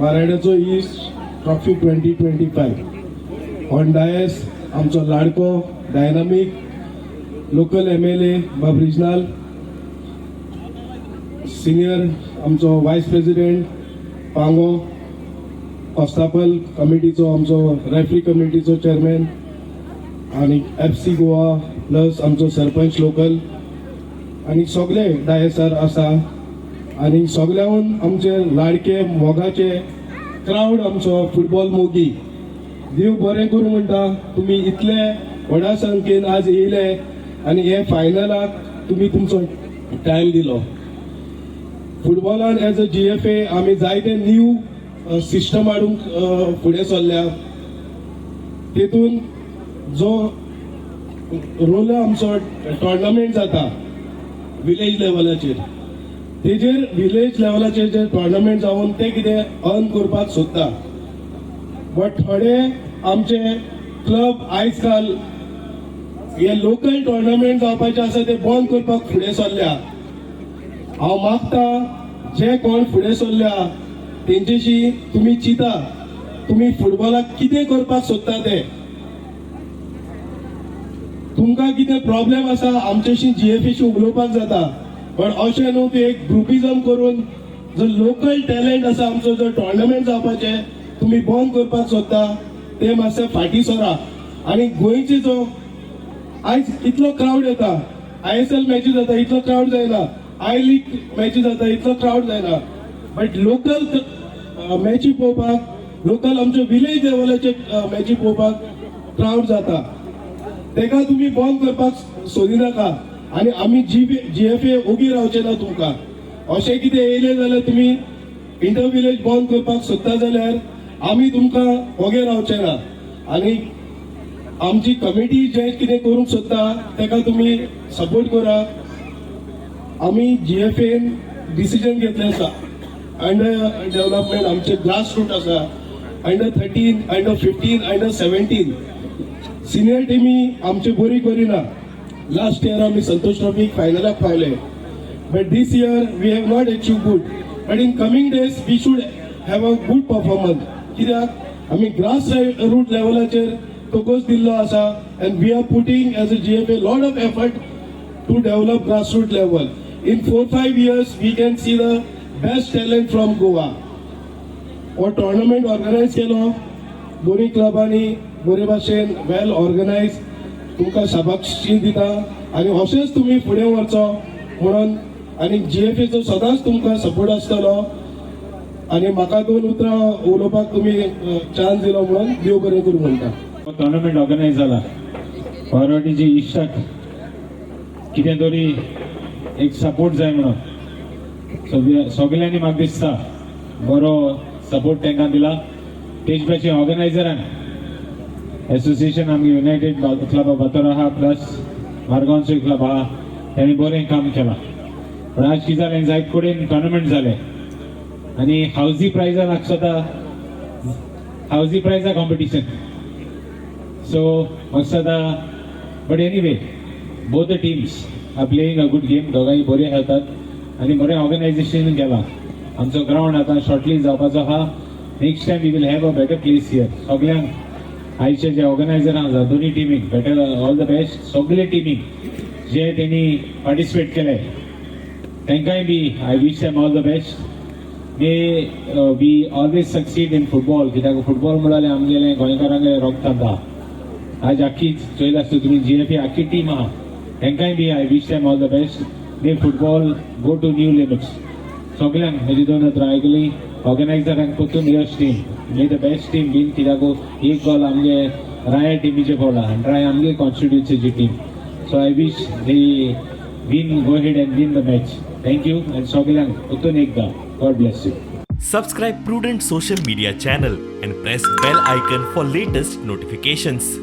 वाराड्याचो east trophy 2025 on Dias आमचो लाडको dynamic local MLA बाब regional senior आमचो वायस प्रेसिडेंट पांगो कॉस्टापल कमिटीचो आमचो रेफ्री कमिटीचो चेअरमॅन आणि FC गोवा प्लस आमचो सरपंच लोकल आणि सगळे डायसार आसा आणि सगळ्याहून आमचे लाडके मोगाचे क्राऊड आमचो फुटबॉल मोगी देव बरें करूं म्हणटा तुमी इतले व्हडा संख्येन आज येयले आणि हे फायनलाक तुमी तुमचो टायम दिलो. फुटबॉलान एज अ GFA आमी जायते न्यू सिस्टम हाडूंक फुडें सरल्या. तेतून जो रोल आमचो टोर्नामेंट जाता विलेज लेवलाचेर तेजेर विलेज लेवलाचेर जे टोर्नामेंट जावन ते कितें अर्न करपाक सोदता. बट थोडे आमचे क्लब आयज काल हे लोकल टोर्नामेंट जावपाचे आसा ते बंद करपाक फुडें सरल्या. हांव मागता जे कोण फुडें सरल्या तेंचेशी तुमी चिंता तुमी फुटबॉलाक कितें करपाक सोदता ते. तुमकां कितें प्रॉब्लेम आसा आमचेशी GFAशी उलोवपाक जाता. पण अशें न्हू की एक ग्रुपिजम करून जो लोकल टॅलेंट आसा आमचो जो टोर्नामेंट जावपाचे तुमी बंद करपाक सोदता ते मातशे फाटी सरा. आणि गोंयचे जो आयज इतलो क्राऊड येता ISL मॅचीस जाता इतलो क्राऊड जायना I League मॅचीस जाता इतलो क्राऊड जायना. बट लोकल मॅची पळोवपाक लोकल आमच्यो विलेज लेवलाचे मॅची पळोवपाक क्राऊड जाता. तेका तुमी बंद करपाक सोदिनाका आणि आमी GFA ओगी रावचे ना. तुमकां अशें कितें येयलें जाल्यार तुमी इंटर विलेज बंद करपाक सोदता जाल्यार आमी तुमकां ओगे रावचे ना. आणि आमची कमिटी जे कितें करूंक सोदता तेका तुमी सपोर्ट करा. आमी GFAन डिसिजन घेतलें आसा अंडर डेव्हलपमेंट आमचे ग्रास रूट आसा अंडर 13 अंडर 15 अंडर 17 सिनियर टिमी आमची बरी करिना. लास्ट इयर आम्ही संतोष ट्रॉफी फायनलाक पावले. But this year we have not achieve good. But in coming days we should have a good performance. कित्याक आमी ग्रास रूट लेवलाचेर फोकस दिल्लो आसा and we are putting as a GFA lot of effort to develop grass root level. In 4-5 years we can see the best talent from Goa. हो tournament organise केलो दोन्ही क्लबांनी बरे भाशेन वेल ऑर्गनायज. तुमकां शाबासकी दिता आणि अशेंच तुम्ही फुडें वरचो म्हणून आणि GFAचो सदांच तुमकां सपोर्ट आसतलो. आणि म्हाका 2 उतरां उलोवपाक तुमी चान्स दिलो म्हणून देव बरें करूं म्हणटा. टोर्नामेंट ऑर्गनायज जाला वाराडीची इश्टाक कितें तरी एक सपोर्ट जाय म्हणून सगळ्यांनी म्हाका दिसता बरो सपोर्ट तांकां दिला. तेच भाशेन ऑर्गनायझरान एसोसिएशन आमगे युनायटेड क्लब ऑफ बातोर आहा प्लस मारगांवचो क्लब आहा तांणी बरें काम केलां. पण आज कितें जालें जायत कडेन टोर्नामेंट जाले आनी हावजी प्रायजा लागता हावजी प्रायजा कॉम्पिटिशन. सो म्हाका दिसता but anyway both the teams are playing a good game. दोगांय बरे खेळटात आनी बरें ऑर्गनायझेशन केलां. आमचो ग्राउंड आतां शॉर्टली जावपाचो आहा. Next time we will have a better place here. सगळ्यांक आयचे जे ऑर्गनायझर आसा दोन्ही टीमीक बेटर ऑल द बेस्ट. सगळे टीमीक जे तेणी पार्टिसिपेट केले तांकांय बी I wish them all the best. May we always succeed in football. कित्याक फुटबॉल म्हणल्यार आमगेले गोंयकारांगे रगत आसा. आज आख्खी चोयला आसता तुमी GFA आख्खी टीम आहा तांकांय बी I wish them all the best. May football go to new limits. सगळ्यांक म्हजी 2 उतरां आयकली. ऑर्गनायझरांक परतून यश team may the best team win. कित्याक एक गोल आमगे राया टीमीचे पडला आनी राया आमगे कॉन्स्टिट्युएन्सीची team. So I wish they win go ahead and win the match. Thank you आनी सगळ्यांक परतून एकदां God bless you. Subscribe Prudent social media channel and press bell icon for latest notifications.